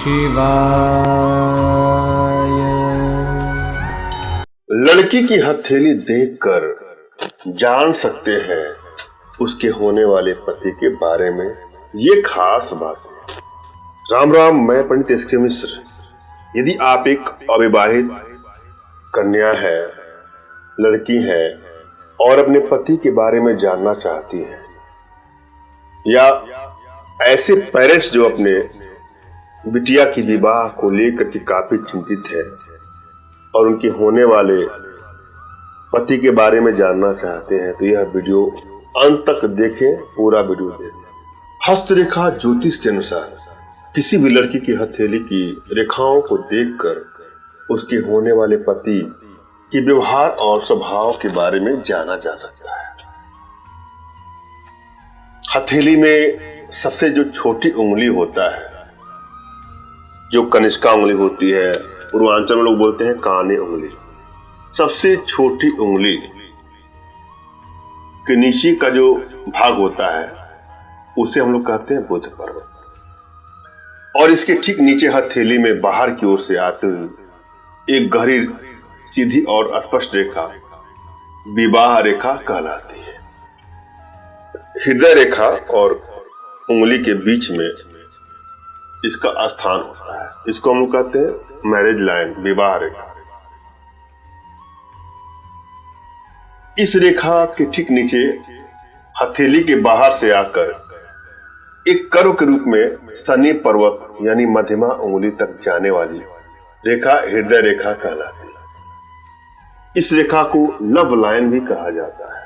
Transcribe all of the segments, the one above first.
शिवाय। लड़की की हथेली देखकर जान सकते हैं उसके होने वाले पति के बारे में ये खास बात है। राम राम, मैं पंडित एसके मिश्र। यदि आप एक अविवाहित कन्या है, लड़की है और अपने पति के बारे में जानना चाहती हैं, या ऐसे पेरेंट्स जो अपने बिटिया की विवाह को लेकर के काफी चिंतित है और उनके होने वाले पति के बारे में जानना चाहते हैं, तो यह वीडियो अंत तक देखें, पूरा वीडियो देखें। हस्तरेखा ज्योतिष के अनुसार किसी भी लड़की की हथेली की रेखाओं को देखकर उसके होने वाले पति के व्यवहार और स्वभाव के बारे में जाना जा सकता है। हथेली में सबसे जो छोटी उंगली होता है, जो कनिष्का उंगली होती है, पूर्वांचल में लोग बोलते हैं काने उंगली, सबसे छोटी उंगली के नीचे का जो भाग होता है उसे हम लोग कहते हैं बुध पर्वत। और इसके ठीक नीचे हथेली में बाहर की ओर से आते हुए एक गहरी सीधी और स्पष्ट रेखा विवाह रेखा कहलाती है। हृदय रेखा और उंगली के बीच में इसका स्थान होता है, इसको हम लोग कहते हैं मैरिज लाइन, विवाह रेखा। इस रेखा के ठीक नीचे हथेली के बाहर से आकर एक कर्व के रूप में शनि पर्वत यानी मध्यमा उंगली तक जाने वाली रेखा हृदय रेखा कहलाती है। इस रेखा को लव लाइन भी कहा जाता है।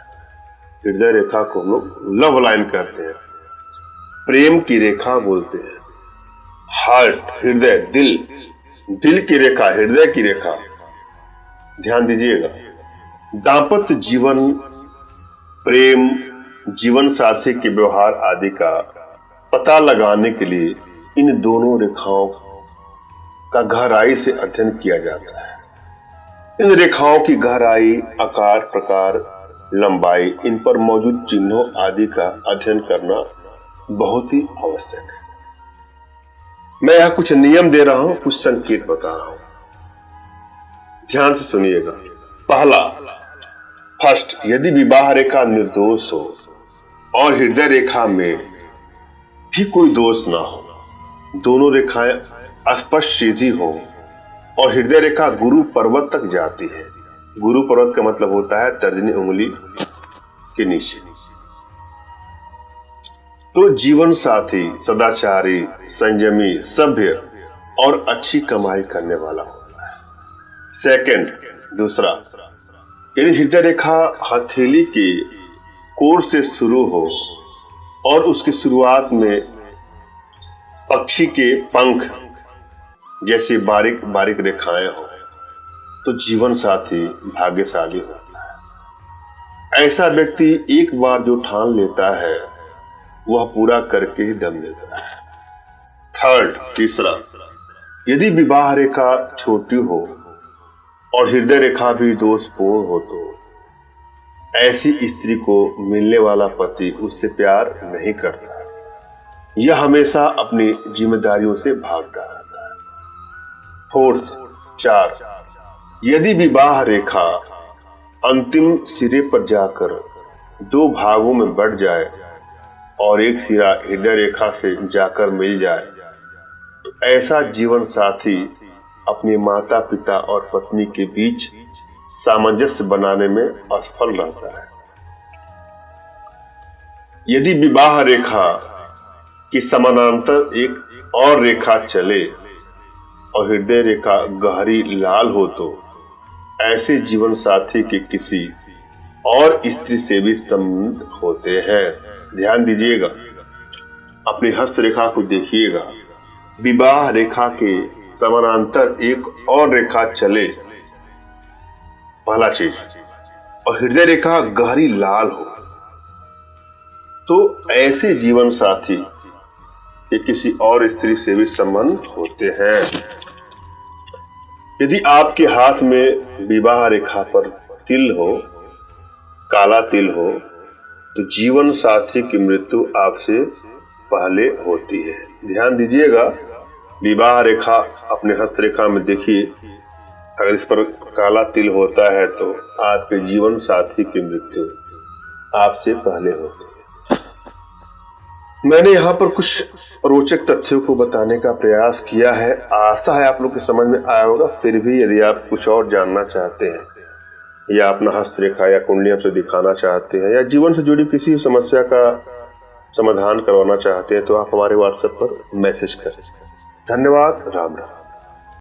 हृदय रेखा को हम लोग लव लाइन कहते हैं, प्रेम की रेखा बोलते हैं। हार्ट, हृदय, दिल की रेखा, हृदय की रेखा। ध्यान दीजिएगा, दाम्पत्य जीवन, प्रेम, जीवन साथी के व्यवहार आदि का पता लगाने के लिए इन दोनों रेखाओं का गहराई से अध्ययन किया जाता है। इन रेखाओं की गहराई, आकार, प्रकार, लंबाई, इन पर मौजूद चिन्हों आदि का अध्ययन करना बहुत ही आवश्यक है। मैं यहां कुछ नियम दे रहा हूं, कुछ संकेत बता रहा हूं, ध्यान से सुनिएगा। पहला, फर्स्ट, यदि विवाह रेखा निर्दोष हो और हृदय रेखा में भी कोई दोष ना हो, दोनों रेखाएं स्पष्ट सीधी हो और हृदय रेखा गुरु पर्वत तक जाती है। गुरु पर्वत का मतलब होता है तर्जनी उंगली के नीचे। तो जीवन साथी सदाचारी, संयमी, सभ्य और अच्छी कमाई करने वाला होता है। सेकंड, दूसरा, यदि हृदय रेखा हथेली के कोण से शुरू हो और उसकी शुरुआत में पक्षी के पंख जैसी बारीक बारीक रेखाएं हो, तो जीवन साथी भाग्यशाली होता है। ऐसा व्यक्ति एक बार जो ठान लेता है वह पूरा करके ही दम लेता है। थर्ड, तीसरा, यदि विवाह रेखा छोटी हो और हृदय रेखा भी दोषपूर्ण हो, तो ऐसी स्त्री को मिलने वाला पति उससे प्यार नहीं करता। यह हमेशा अपनी जिम्मेदारियों से भागता रहता है। फोर्थ, 4, यदि विवाह रेखा अंतिम सिरे पर जाकर 2 भागों में बढ़ जाए और एक सिरा हृदय रेखा से जाकर मिल जाए, तो ऐसा जीवन साथी अपने माता पिता और पत्नी के बीच सामंजस्य बनाने में असफल रहता है। यदि विवाह रेखा की समानांतर एक और रेखा चले और हृदय रेखा गहरी लाल हो, तो ऐसे जीवन साथी के किसी और स्त्री से भी संबंध होते हैं। ध्यान दीजिएगा, अपनी हस्त रेखा को देखिएगा, विवाह रेखा के समानांतर एक और रेखा चले, पहला चीज, और हृदय रेखा गहरी लाल हो, तो ऐसे जीवन साथी के किसी और स्त्री से भी संबंध होते हैं। यदि आपके हाथ में विवाह रेखा पर तिल हो, काला तिल हो, तो जीवन साथी की मृत्यु आपसे पहले होती है। ध्यान दीजिएगा, विवाह रेखा अपने हस्तरेखा में देखिए, अगर इस पर काला तिल होता है तो आपके जीवन साथी की मृत्यु आपसे पहले होती है। मैंने यहाँ पर कुछ रोचक तथ्यों को बताने का प्रयास किया है। आशा है आप लोग को समझ में आया होगा। फिर भी यदि आप कुछ और जानना चाहते हैं या अपना हस्तरेखा या कुंडली आपसे दिखाना चाहते हैं या जीवन से जुड़ी किसी समस्या का समाधान करवाना चाहते हैं तो आप हमारे व्हाट्सएप पर मैसेज करें। धन्यवाद। राम राम।